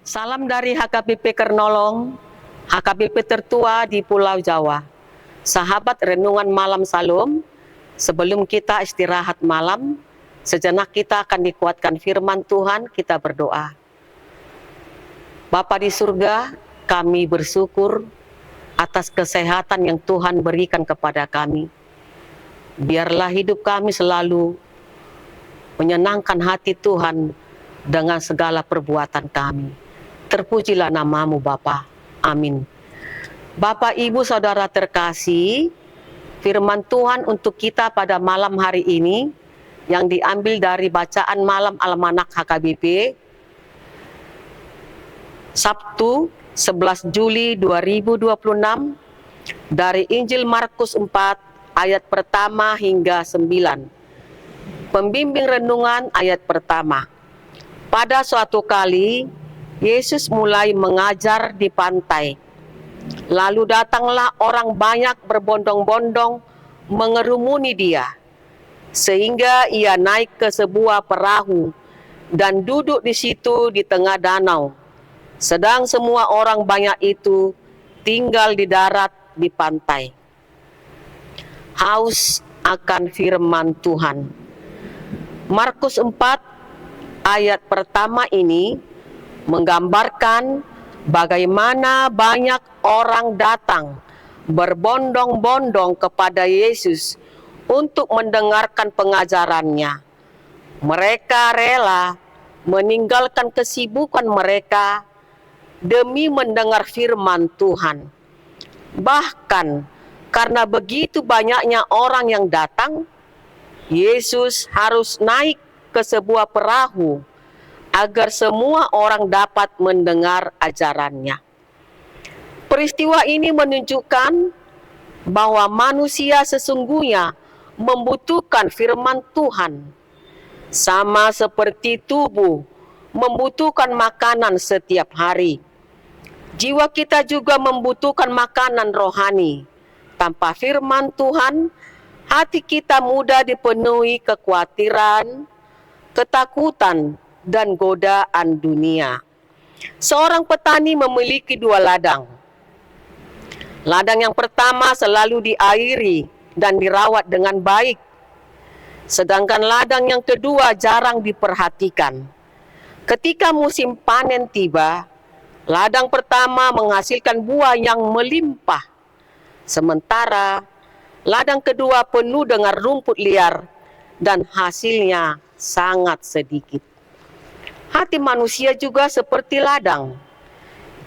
Salam dari HKBP Kernolong, HKBP tertua di Pulau Jawa. Sahabat Renungan Malam Salam, sebelum kita istirahat malam, sejenak kita akan dikuatkan firman Tuhan, kita berdoa. Bapa di surga, kami bersyukur atas kesehatan yang Tuhan berikan kepada kami. Biarlah hidup kami selalu menyenangkan hati Tuhan dengan segala perbuatan kami. Terpujilah namamu Bapa. Amin. Bapak, Ibu, Saudara terkasih, firman Tuhan untuk kita pada malam hari ini yang diambil dari bacaan malam Almanak HKBP Sabtu 11 Juli 2026 dari Injil Markus 4 ayat pertama hingga 9. Pembimbing renungan ayat pertama. Pada suatu kali Yesus mulai mengajar di pantai. Lalu datanglah orang banyak berbondong-bondong mengerumuni dia, sehingga ia naik ke sebuah perahu dan duduk di situ di tengah danau. Sedang semua orang banyak itu tinggal di darat di pantai. Haus akan firman Tuhan. Markus 4 ayat pertama ini menggambarkan bagaimana banyak orang datang berbondong-bondong kepada Yesus untuk mendengarkan pengajarannya. Mereka rela meninggalkan kesibukan mereka demi mendengar firman Tuhan. Bahkan karena begitu banyaknya orang yang datang, Yesus harus naik ke sebuah perahu agar semua orang dapat mendengar ajarannya. Peristiwa ini menunjukkan bahwa manusia sesungguhnya membutuhkan firman Tuhan, sama seperti tubuh membutuhkan makanan setiap hari. Jiwa kita juga membutuhkan makanan rohani. Tanpa firman Tuhan, hati kita mudah dipenuhi kekhawatiran, ketakutan, dan godaan dunia. Seorang petani memiliki dua ladang. Ladang yang pertama selalu diairi dan dirawat dengan baik, sedangkan ladang yang kedua jarang diperhatikan. Ketika musim panen tiba, ladang pertama menghasilkan buah yang melimpah, sementara ladang kedua penuh dengan rumput liar dan hasilnya sangat sedikit. Hati manusia juga seperti ladang.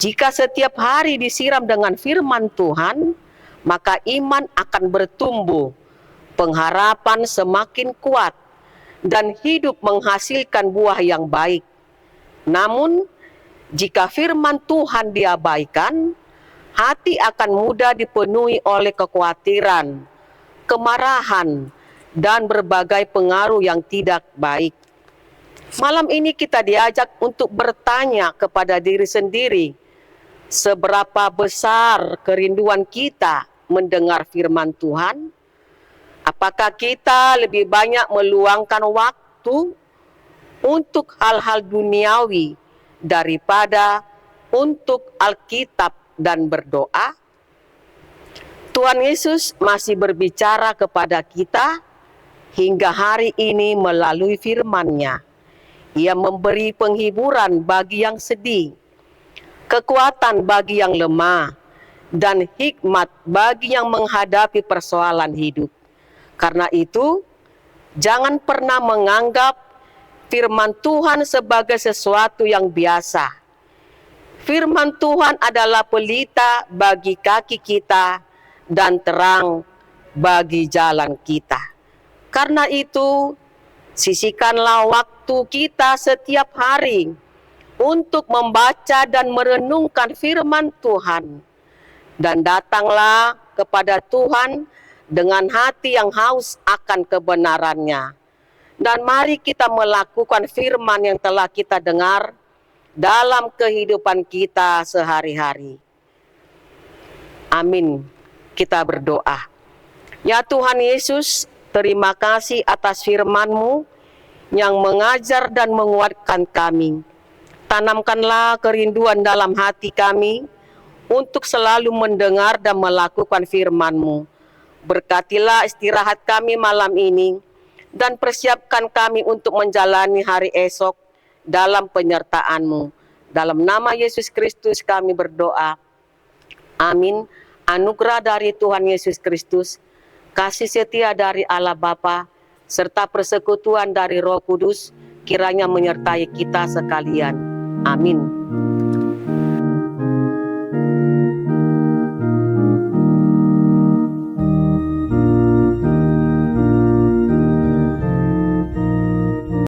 Jika setiap hari disiram dengan firman Tuhan, maka iman akan bertumbuh, pengharapan semakin kuat, dan hidup menghasilkan buah yang baik. Namun, jika firman Tuhan diabaikan, hati akan mudah dipenuhi oleh kekhawatiran, kemarahan, dan berbagai pengaruh yang tidak baik. Malam ini kita diajak untuk bertanya kepada diri sendiri, seberapa besar kerinduan kita mendengar firman Tuhan? Apakah kita lebih banyak meluangkan waktu untuk hal-hal duniawi daripada untuk Alkitab dan berdoa? Tuhan Yesus masih berbicara kepada kita hingga hari ini melalui firman-Nya. Ia memberi penghiburan bagi yang sedih, kekuatan bagi yang lemah, dan hikmat bagi yang menghadapi persoalan hidup. Karena itu, jangan pernah menganggap firman Tuhan sebagai sesuatu yang biasa. Firman Tuhan adalah pelita bagi kaki kita dan terang bagi jalan kita. Karena itu, sisihkanlah waktu kita setiap hari untuk membaca dan merenungkan firman Tuhan. Dan datanglah kepada Tuhan dengan hati yang haus akan kebenarannya. Dan mari kita melakukan firman yang telah kita dengar dalam kehidupan kita sehari-hari. Amin. Kita berdoa. Ya Tuhan Yesus, terima kasih atas firman-Mu yang mengajar dan menguatkan kami. Tanamkanlah kerinduan dalam hati kami untuk selalu mendengar dan melakukan firman-Mu. Berkatilah istirahat kami malam ini, dan persiapkan kami untuk menjalani hari esok dalam penyertaan-Mu. Dalam nama Yesus Kristus kami berdoa. Amin. Anugerah dari Tuhan Yesus Kristus, kasih setia dari Allah Bapa, serta persekutuan dari Roh Kudus, kiranya menyertai kita sekalian. Amin.